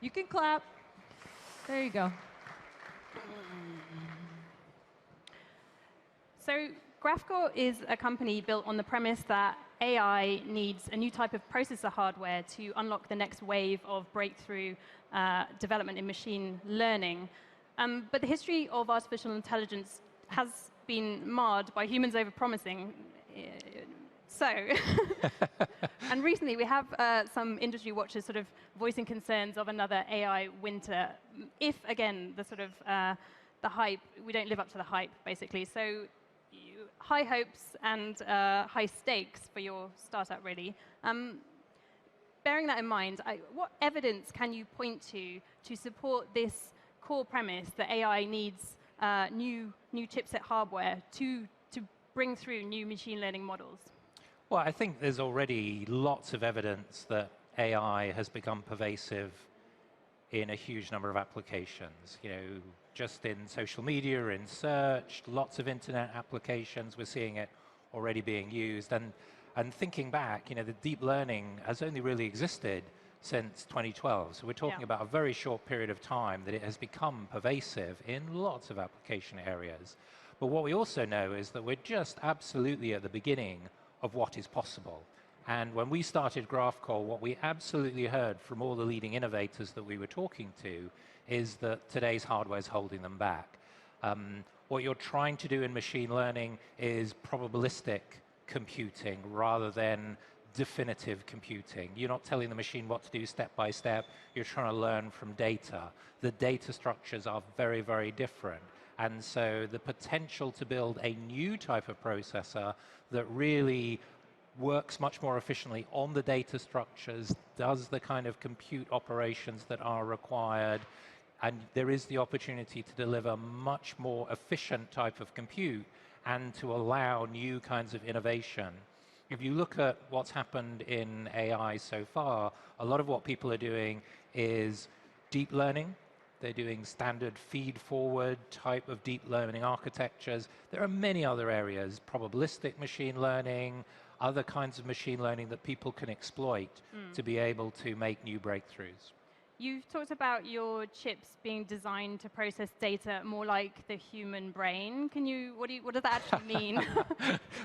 You can clap. There you go. So Graphcore is a company built on the premise that AI needs a new type of processor hardware to unlock the next wave of breakthrough development in machine learning. But the history of artificial intelligence has been marred by humans overpromising. And recently we have some industry watchers sort of voicing concerns of another AI winter. If, again, the hype, we don't live up to the hype, basically. So high hopes and high stakes for your startup, really. Bearing that in mind, what evidence can you point to support this core premise that AI needs new chipset hardware to bring through new machine learning models? Well, I think there's already lots of evidence that AI has become pervasive in a huge number of applications. Just in social media, in search, lots of internet applications, we're seeing it already being used. And thinking back, the deep learning has only really existed since 2012. So we're talking about a very short period of time that it has become pervasive in lots of application areas. But what we also know is that we're just absolutely at the beginning of what is possible. And when we started Graphcore, what we absolutely heard from all the leading innovators that we were talking to is that today's hardware is holding them back. What you're trying to do in machine learning is probabilistic computing rather than definitive computing. You're not telling the machine what to do step by step. You're trying to learn from data. The data structures are very, very different. And so the potential to build a new type of processor that really works much more efficiently on the data structures, does the kind of compute operations that are required, and there is the opportunity to deliver much more efficient type of compute and to allow new kinds of innovation. If you look at what's happened in AI so far, a lot of what people are doing is deep learning. They're doing standard feed-forward type of deep learning architectures. There are many other areas, probabilistic machine learning, other kinds of machine learning that people can exploit to be able to make new breakthroughs. You've talked about your chips being designed to process data more like the human brain. What does that actually mean?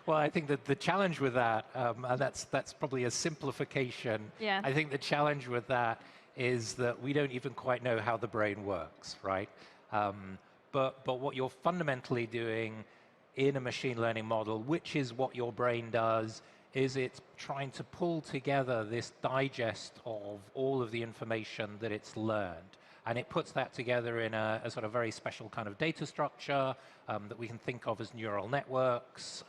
Well, I think that the challenge with that, and that's probably a simplification. Yeah. I think the challenge with that is that we don't even quite know how the brain works, right? But what you're fundamentally doing in a machine learning model, which is what your brain does, is it's trying to pull together this digest of all of the information that it's learned. And it puts that together in a sort of very special kind of data structure that we can think of as neural networks.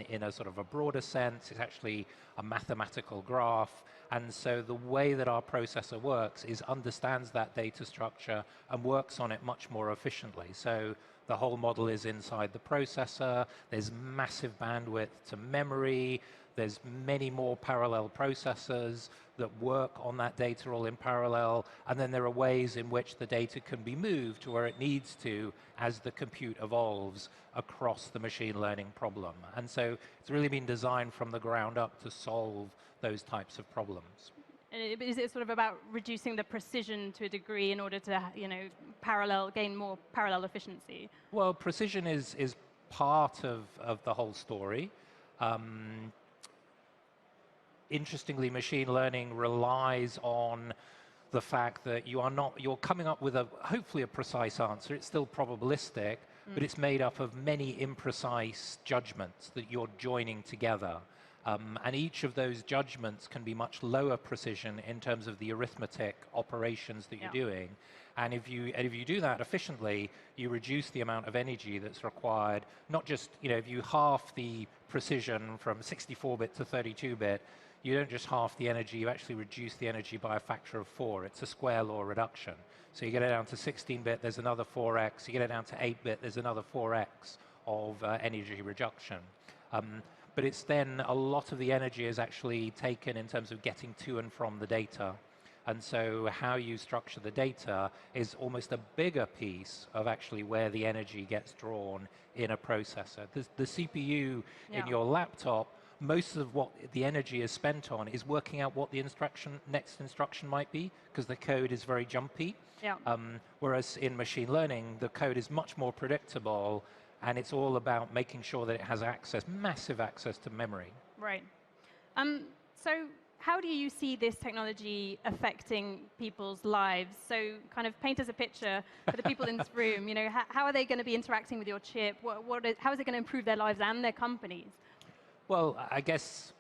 In a sort of a broader sense, it's actually a mathematical graph. And so the way that our processor works is understands that data structure and works on it much more efficiently. So the whole model is inside the processor. There's massive bandwidth to memory. There's many more parallel processors that work on that data all in parallel. And then there are ways in which the data can be moved to where it needs to as the compute evolves across the machine learning problem. And so it's really been designed from the ground up to solve those types of problems. And is it sort of about reducing the precision to a degree in order to, gain more parallel efficiency? Well, precision is part of the whole story. Interestingly, machine learning relies on the fact that you're coming up with hopefully a precise answer. It's still probabilistic, but it's made up of many imprecise judgments that you're joining together. And each of those judgments can be much lower precision in terms of the arithmetic operations that you're doing. And if you do that efficiently, you reduce the amount of energy that's required. Not just, if you half the precision from 64-bit to 32-bit, you don't just half the energy, you actually reduce the energy by a factor of 4. It's a square law reduction. So you get it down to 16-bit, there's another 4x. You get it down to 8-bit, there's another 4x of energy reduction. But it's then a lot of the energy is actually taken in terms of getting to and from the data. And so how you structure the data is almost a bigger piece of actually where the energy gets drawn in a processor. The CPU in your laptop most of what the energy is spent on is working out what the next instruction might be, because the code is very jumpy. Yeah. Whereas in machine learning, the code is much more predictable, and it's all about making sure that it has massive access to memory. Right. So how do you see this technology affecting people's lives? So kind of paint us a picture for the people in this room. How are they going to be interacting with your chip? How is it going to improve their lives and their companies? Well, I guess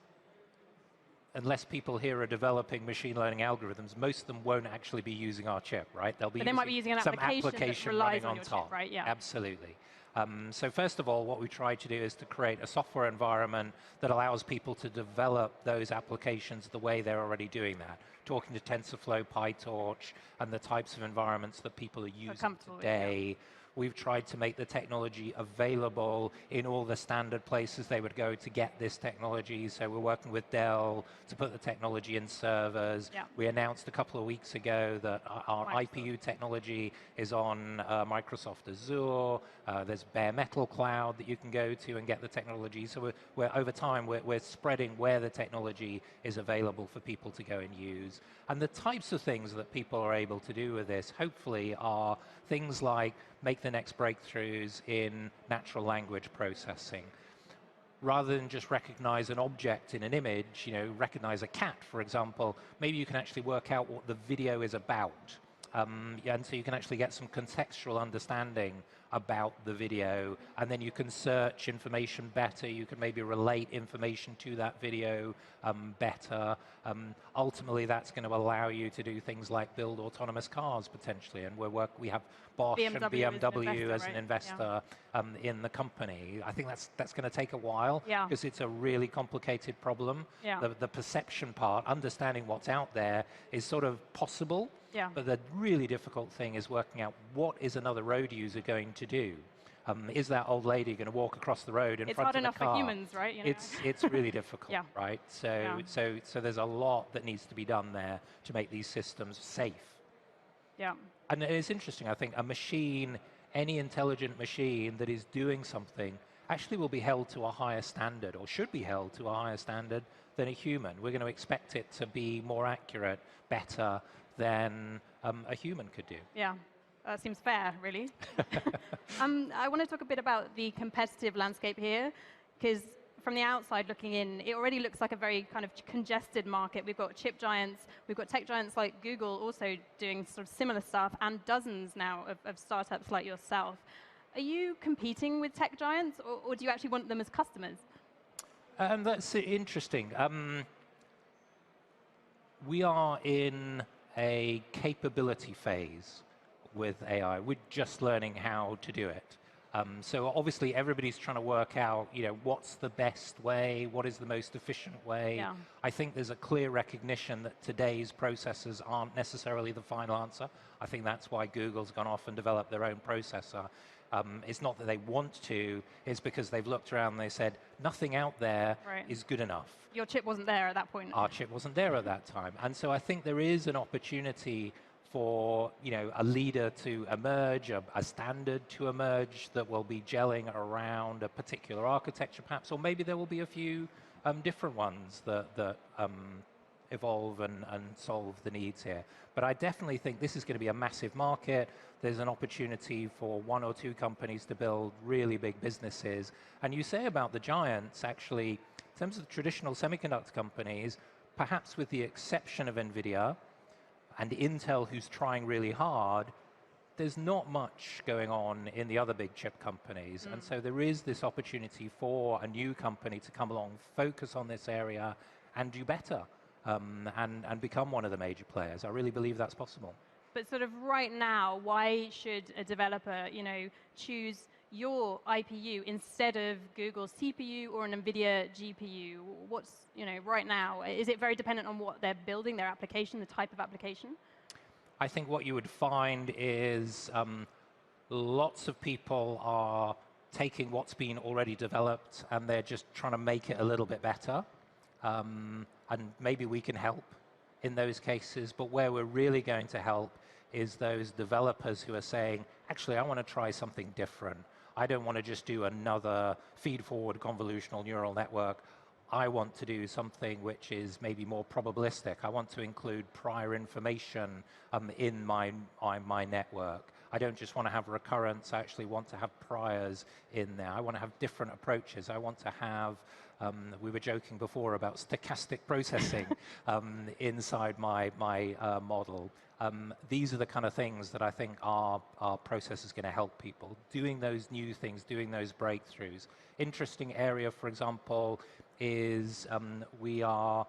unless people here are developing machine learning algorithms, most of them won't actually be using our chip, right? They'll be But they might be using an some application that relies running on on your top. chip, right? Yeah. Absolutely. So first of all, what we try to do is to create a software environment that allows people to develop those applications the way they're already doing that. Talking to TensorFlow, PyTorch, and the types of environments that people are using today. We've tried to make the technology available in all the standard places they would go to get this technology. So we're working with Dell to put the technology in servers. Yeah. We announced a couple of weeks ago that our IPU technology is on Microsoft Azure. There's bare metal cloud that you can go to and get the technology. So we're over time, we're spreading where the technology is available for people to go and use. And the types of things that people are able to do with this, hopefully, are things like make the next breakthroughs in natural language processing. Rather than just recognize an object in an image, recognize a cat, for example, maybe you can actually work out what the video is about. And so you can actually get some contextual understanding about the video, and then you can search information better. You can maybe relate information to that video better. Ultimately, that's going to allow you to do things like build autonomous cars potentially. And we have Bosch and BMW as an investor in the company. I think that's going to take a while because it's a really complicated problem. Yeah. The perception part, understanding what's out there, is sort of possible. Yeah. But the really difficult thing is working out what is another road user going to do. Is that old lady going to walk across the road in front of the car? It's hard enough for humans, right? It's really difficult, right? So there's a lot that needs to be done there to make these systems safe. Yeah. And it's interesting, I think, a machine, any intelligent machine that is doing something actually will be held to a higher standard, or should be held to a higher standard than a human. We're going to expect it to be more accurate, better than a human could do. Yeah, that seems fair, really. I want to talk a bit about the competitive landscape here, because from the outside looking in, it already looks like a very kind of congested market. We've got chip giants, we've got tech giants like Google also doing sort of similar stuff, and dozens now of startups like yourself. Are you competing with tech giants, or do you actually want them as customers? That's interesting. We are in a capability phase with AI. We're just learning how to do it. So obviously everybody's trying to work out, what's the best way, what is the most efficient way. Yeah. I think there's a clear recognition that today's processors aren't necessarily the final answer. I think that's why Google's gone off and developed their own processor. It's not that they want to, it's because they've looked around and they said, nothing out there is good enough. Your chip wasn't there at that point. Our chip wasn't there at that time. And so I think there is an opportunity for a leader to emerge, a standard to emerge that will be gelling around a particular architecture perhaps, or maybe there will be a few different ones that evolve and solve the needs here. But I definitely think this is going to be a massive market. There's an opportunity for one or two companies to build really big businesses. And you say about the giants, actually, in terms of traditional semiconductor companies, perhaps with the exception of NVIDIA and Intel, who's trying really hard, there's not much going on in the other big chip companies. And so there is this opportunity for a new company to come along, focus on this area, and do better, and become one of the major players. I really believe that's possible. But sort of right now, why should a developer, choose your IPU instead of Google's CPU or an NVIDIA GPU? What's, right now, is it very dependent on what they're building, their application, the type of application? I think what you would find is lots of people are taking what's been already developed and they're just trying to make it a little bit better. And maybe we can help in those cases, but where we're really going to help is those developers who are saying, actually, I want to try something different. I don't want to just do another feed-forward convolutional neural network. I want to do something which is maybe more probabilistic. I want to include prior information in my network. I don't just want to have recurrence, I actually want to have priors in there. I want to have different approaches. I want to have, we were joking before about stochastic processing inside my model. These are the kind of things that I think our process is going to help people. Doing those new things, doing those breakthroughs. Interesting area, for example, is we are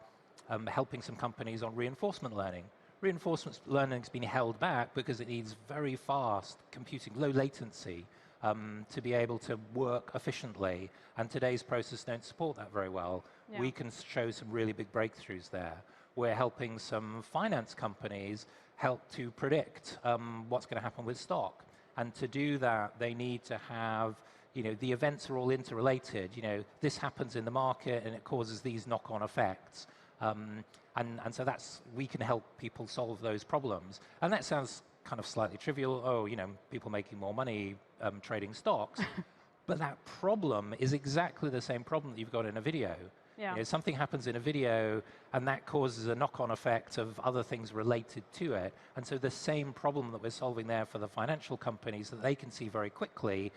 helping some companies on reinforcement learning. Reinforcement learning has been held back because it needs very fast computing, low latency, to be able to work efficiently. And today's processes don't support that very well. Yeah. We can show some really big breakthroughs there. We're helping some finance companies help to predict what's going to happen with stock. And to do that, they need to have, the events are all interrelated. This happens in the market and it causes these knock-on effects. And so we can help people solve those problems. And that sounds kind of slightly trivial. Oh, people making more money trading stocks. But that problem is exactly the same problem that you've got in a video. Yeah. Something happens in a video and that causes a knock-on effect of other things related to it. And so the same problem that we're solving there for the financial companies that they can see very quickly,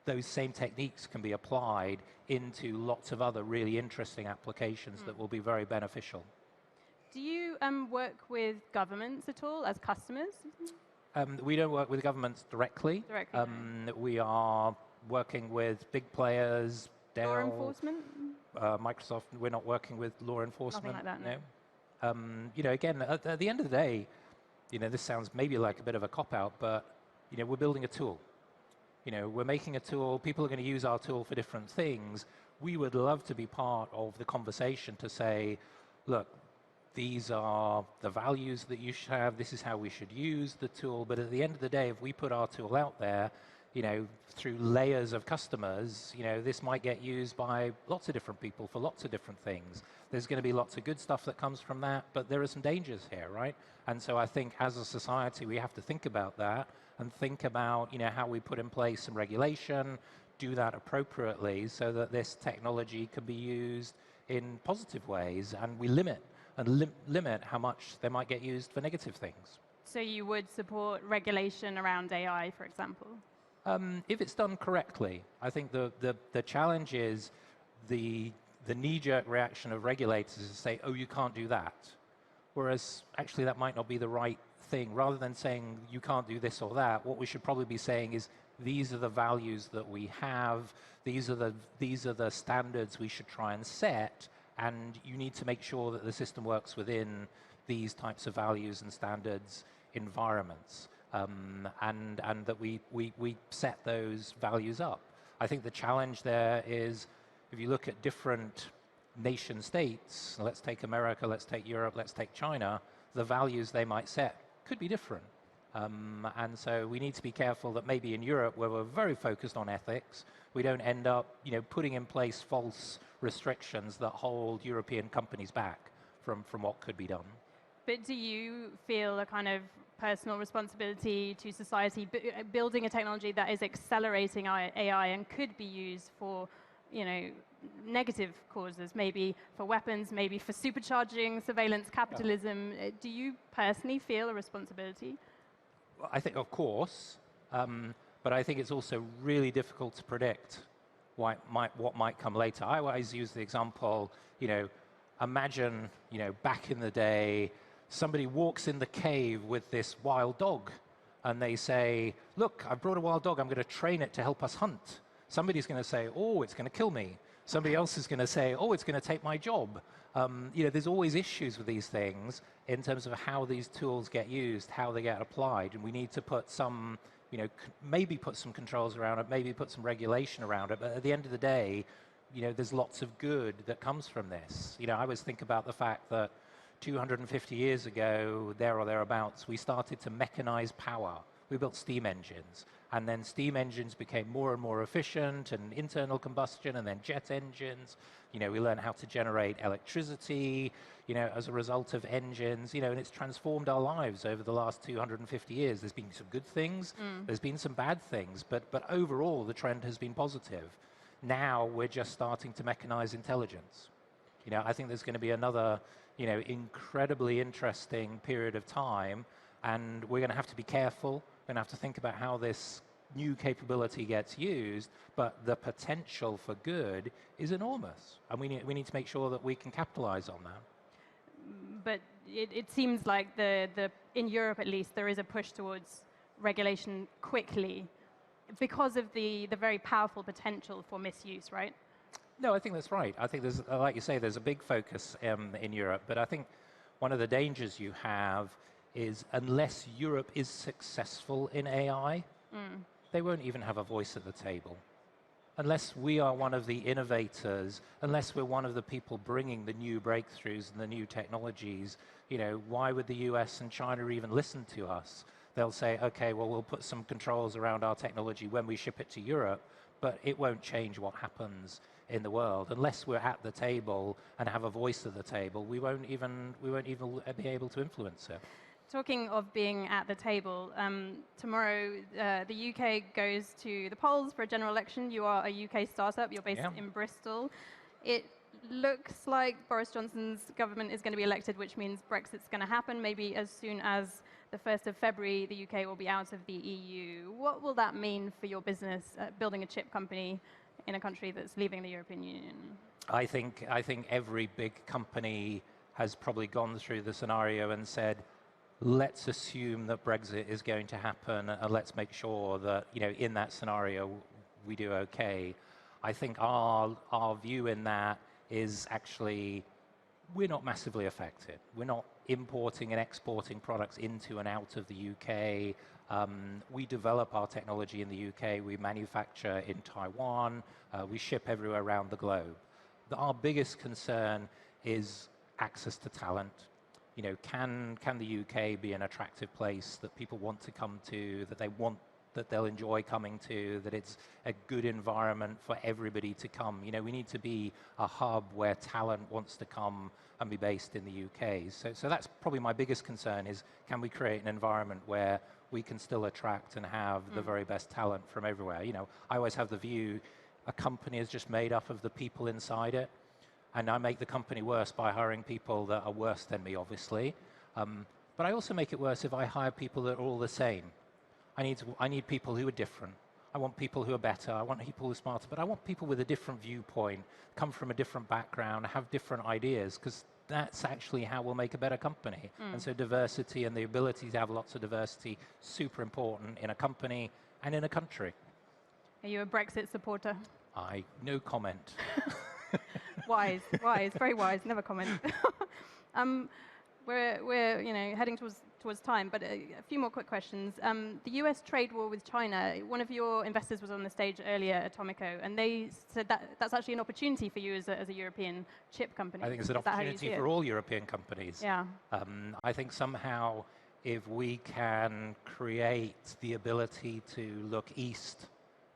those same techniques can be applied into lots of other really interesting applications that will be very beneficial. Do you work with governments at all as customers? We don't work with governments directly. No. We are working with big players, Dell, law enforcement? Microsoft. We're not working with law enforcement. Nothing like that, no. Again, at the end of the day, this sounds maybe like a bit of a cop-out, but we're building a tool. We're making a tool. People are going to use our tool for different things. We would love to be part of the conversation to say, look, these are the values that you should have. This is how we should use the tool. But at the end of the day, if we put our tool out there, through layers of customers, this might get used by lots of different people for lots of different things. There's going to be lots of good stuff that comes from that, but there are some dangers here, right? And so I think as a society, we have to think about that and think about, how we put in place some regulation, do that appropriately so that this technology can be used in positive ways, and we limit how much they might get used for negative things. So you would support regulation around AI, for example? If it's done correctly. I think the challenge is the knee-jerk reaction of regulators is to say, oh, you can't do that. Whereas actually that might not be the right thing. Rather than saying you can't do this or that, what we should probably be saying is these are the values that we have, these are the standards we should try and set, and you need to make sure that the system works within these types of values and standards environments. And that we set those values up. I think the challenge there is, if you look at different nation states, let's take America, let's take Europe, let's take China, the values they might set could be different. And so we need to be careful that maybe in Europe, where we're very focused on ethics, we don't end up putting in place false restrictions that hold European companies back from what could be done. But do you feel a kind of personal responsibility to society, building a technology that is accelerating AI and could be used for, negative causes, maybe for weapons, maybe for supercharging surveillance capitalism? Yeah. Do you personally feel a responsibility? Well, I think, of course, but I think it's also really difficult to predict what might come later. I always use the example, imagine, back in the day, somebody walks in the cave with this wild dog and they say, look, I brought a wild dog, I'm going to train it to help us hunt. Somebody's going to say, oh, it's going to kill me. Somebody else is going to say, oh, it's going to take my job. There's always issues with these things in terms of how these tools get used, how they get applied, and we need to put some, maybe put some controls around it, maybe put some regulation around it, but at the end of the day, there's lots of good that comes from this. I always think about the fact that 250 years ago, there or thereabouts, we started to mechanize power. We built steam engines, and then steam engines became more and more efficient, and internal combustion, and then jet engines. We learned how to generate electricity, as a result of engines, and it's transformed our lives over the last 250 years. There's been some good things, there's been some bad things, but overall, the trend has been positive. Now, we're just starting to mechanize intelligence. I think there's going to be another, incredibly interesting period of time, and we're going to have to be careful. We're going to have to think about how this new capability gets used, but the potential for good is enormous, and we need to make sure that we can capitalize on that. But it seems like in Europe at least, there is a push towards regulation quickly because of the very powerful potential for misuse, right? No, I think that's right. I think there's, like you say, there's a big focus in Europe, but I think one of the dangers you have is unless Europe is successful in AI, they won't even have a voice at the table. Unless we are one of the innovators, unless we're one of the people bringing the new breakthroughs and the new technologies, why would the US and China even listen to us? They'll say, okay, well, we'll put some controls around our technology when we ship it to Europe, but it won't change what happens in the world. Unless we're at the table and have a voice at the table, we won't even be able to influence it. Talking of being at the table, tomorrow the UK goes to the polls for a general election. You are a UK startup. You're based in Bristol. It looks like Boris Johnson's government is going to be elected, which means Brexit's going to happen. Maybe as soon as the 1st of February, the UK will be out of the EU. What will that mean for your business, building a chip company in a country that's leaving the European Union? I think every big company has probably gone through the scenario and said, let's assume that Brexit is going to happen, and let's make sure that in that scenario we do okay. I think our view in that is actually we're not massively affected. We're not importing and exporting products into and out of the UK. We develop our technology in the UK. We manufacture in Taiwan. We ship everywhere around the globe. Our biggest concern is access to talent. Can the UK be an attractive place that people want to come to, that they'll enjoy coming to, that it's a good environment for everybody to come? We need to be a hub where talent wants to come and be based in the UK. So that's probably my biggest concern is, can we create an environment where we can still attract and have the very best talent from everywhere? I always have the view, a company is just made up of the people inside it. And I make the company worse by hiring people that are worse than me, obviously. But I also make it worse if I hire people that are all the same. I need people who are different. I want people who are better. I want people who are smarter. But I want people with a different viewpoint, come from a different background, have different ideas, because that's actually how we'll make a better company. And so diversity and the ability to have lots of diversity, super important in a company and in a country. Are you a Brexit supporter? No comment. Wise, very wise. Never comment. We're heading towards time, but a few more quick questions. The US trade war with China. One of your investors was on the stage earlier, Atomico, and they said that's actually an opportunity for you as a European chip company. I think it's an opportunity for all European companies. Yeah. I think somehow if we can create the ability to look east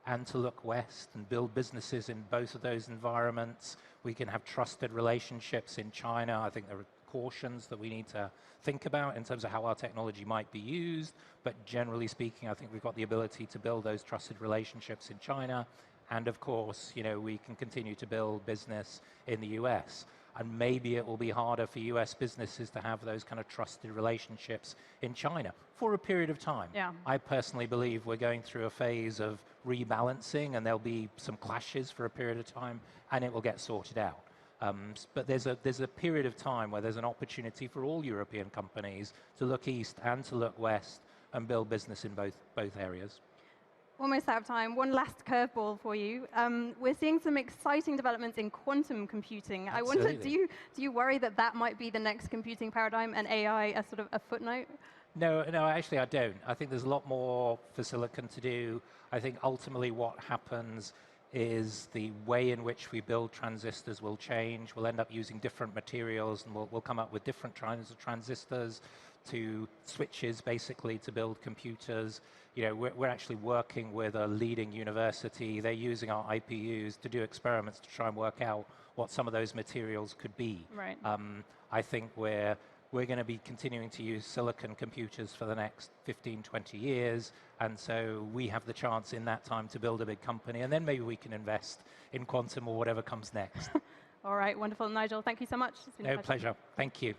and to look west and build businesses in both of those environments, we can have trusted relationships in China. I think there are cautions that we need to think about in terms of how our technology might be used, but generally speaking, I think we've got the ability to build those trusted relationships in China, and of course, we can continue to build business in the US. And maybe it will be harder for US businesses to have those kind of trusted relationships in China for a period of time. Yeah. I personally believe we're going through a phase of rebalancing, and there'll be some clashes for a period of time, and it will get sorted out. But there's a period of time where there's an opportunity for all European companies to look east and to look west and build business in both areas. Almost out of time. One last curveball for you. We're seeing some exciting developments in quantum computing. Absolutely. I wonder, do you worry that might be the next computing paradigm and AI as sort of a footnote? No, actually I don't. I think there's a lot more for silicon to do. I think ultimately what happens is the way in which we build transistors will change. We'll end up using different materials, and we'll come up with different kinds of transistors to switches, basically, to build computers. We're actually working with a leading university. They're using our IPUs to do experiments to try and work out what some of those materials could be. Right. I think we're going to be continuing to use silicon computers for the next 15, 20 years, and so we have the chance in that time to build a big company, and then maybe we can invest in quantum or whatever comes next. All right, wonderful. Nigel, thank you so much. It's been a No pleasure. Thank you.